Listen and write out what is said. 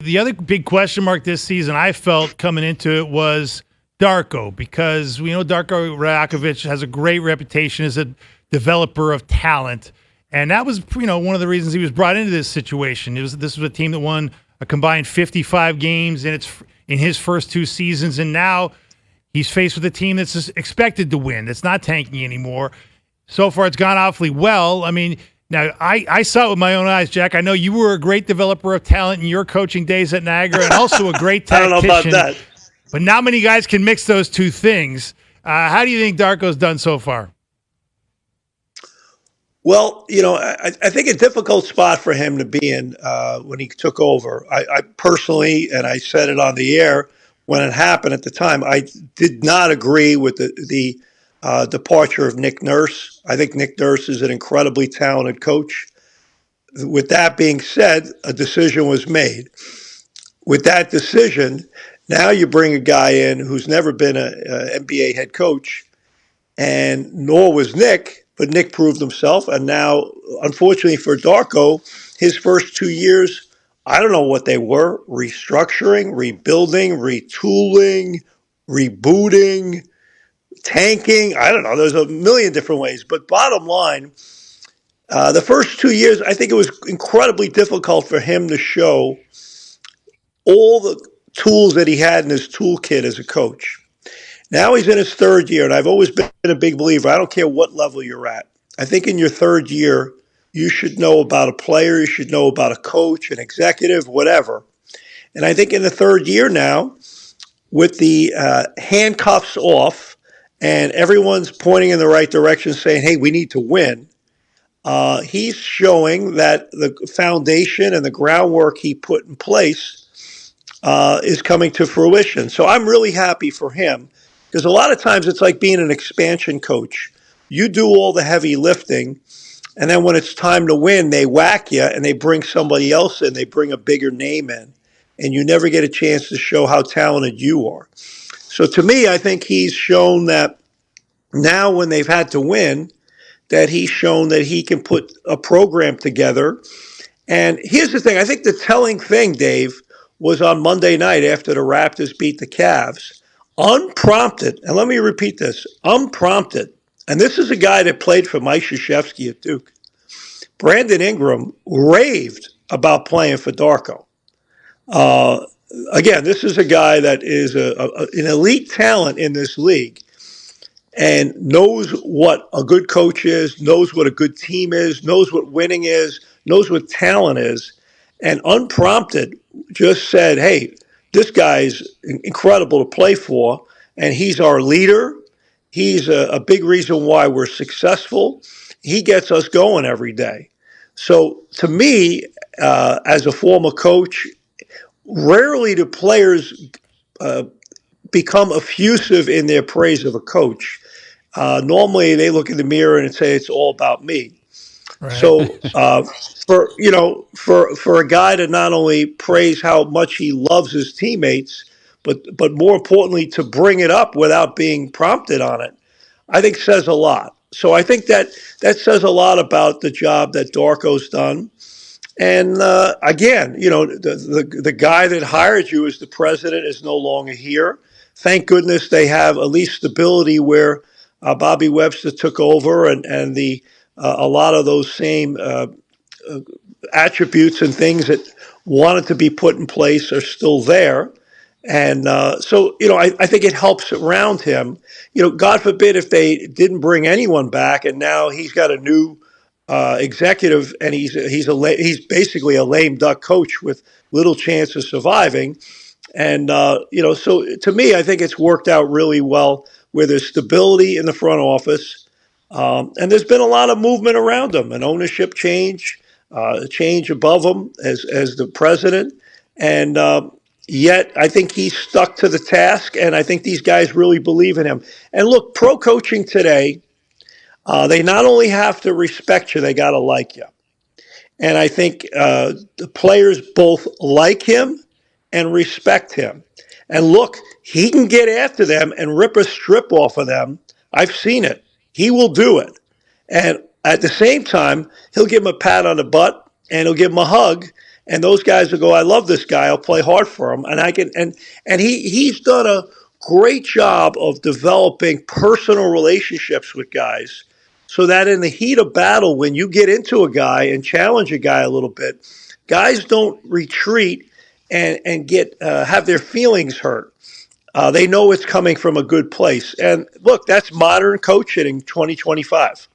The other big question mark this season I felt coming into it was Darko, because we know Darko Rajakovic has a great reputation as a developer of talent. And that was, one of the reasons he was brought into this situation. This was a team that won a combined 55 games in his first 2 seasons, and now he's faced with a team that's expected to win. That's not tanking anymore. So far, it's gone awfully well. I mean, now I saw it with my own eyes, Jack. I know you were a great developer of talent in your coaching days at Niagara, and also a great tactician. I don't know about that. But not many guys can mix those two things. How do you think Darko's done so far? Well, I think a difficult spot for him to be in when he took over. I personally, and I said it on the air when it happened at the time, I did not agree with the departure of Nick Nurse. I think Nick Nurse is an incredibly talented coach. With that being said, a decision was made. With that decision, now you bring a guy in who's never been an NBA head coach, and nor was Nick, but Nick proved himself. And now, unfortunately for Darko, his first 2 years, I don't know what they were: restructuring, rebuilding, retooling, rebooting, tanking. I don't know. There's a million different ways. But bottom line, the first 2 years, I think it was incredibly difficult for him to show all the tools that he had in his toolkit as a coach. Now he's in his 3rd year, and I've always been a big believer. I don't care what level you're at. I think in your 3rd year, you should know about a player, you should know about a coach, an executive, whatever. And I think in the 3rd year now, with the handcuffs off and everyone's pointing in the right direction saying, hey, we need to win, he's showing that the foundation and the groundwork he put in place is coming to fruition. So I'm really happy for him, because a lot of times it's like being an expansion coach. You do all the heavy lifting, and then when it's time to win, they whack you and they bring somebody else in. They bring a bigger name in, and you never get a chance to show how talented you are. So to me, I think he's shown that now when they've had to win, that he's shown that he can put a program together. And here's the thing. I think the telling thing, Dave, was on Monday night after the Raptors beat the Cavs. Unprompted, and let me repeat this, unprompted, and this is a guy that played for Mike Krzyzewski at Duke. Brandon Ingram raved about playing for Darko. Again, this is a guy that is an elite talent in this league and knows what a good coach is, knows what a good team is, knows what winning is, knows what talent is, and unprompted just said, hey, this guy's incredible to play for, and he's our leader. He's a big reason why we're successful. He gets us going every day. So to me, as a former coach, rarely do players become effusive in their praise of a coach. Normally, they look in the mirror and say, it's all about me. Right. So for a guy to not only praise how much he loves his teammates, but more importantly to bring it up without being prompted on it, I think says a lot. So I think that says a lot about the job that Darko's done. And again, the guy that hired you as the president is no longer here. Thank goodness they have at least stability where Bobby Webster took over, and a lot of those same attributes and things that wanted to be put in place are still there. And so, I think it helps around him. God forbid if they didn't bring anyone back, and now he's got a new executive, and he's basically a lame duck coach with little chance of surviving. And so to me, I think it's worked out really well, where there's stability in the front office. And there's been a lot of movement around him, an ownership change above him as the president. And yet I think he's stuck to the task, and I think these guys really believe in him. And look, pro coaching today, they not only have to respect you, they got to like you. And I think the players both like him and respect him. And look, he can get after them and rip a strip off of them. I've seen it. He will do it. And at the same time, he'll give him a pat on the butt, and he'll give him a hug, and those guys will go, I love this guy. I'll play hard for him. And I can, and he's done a great job of developing personal relationships with guys so that in the heat of battle, when you get into a guy and challenge a guy a little bit, guys don't retreat and get have their feelings hurt. They know it's coming from a good place. And look, that's modern coaching in 2025.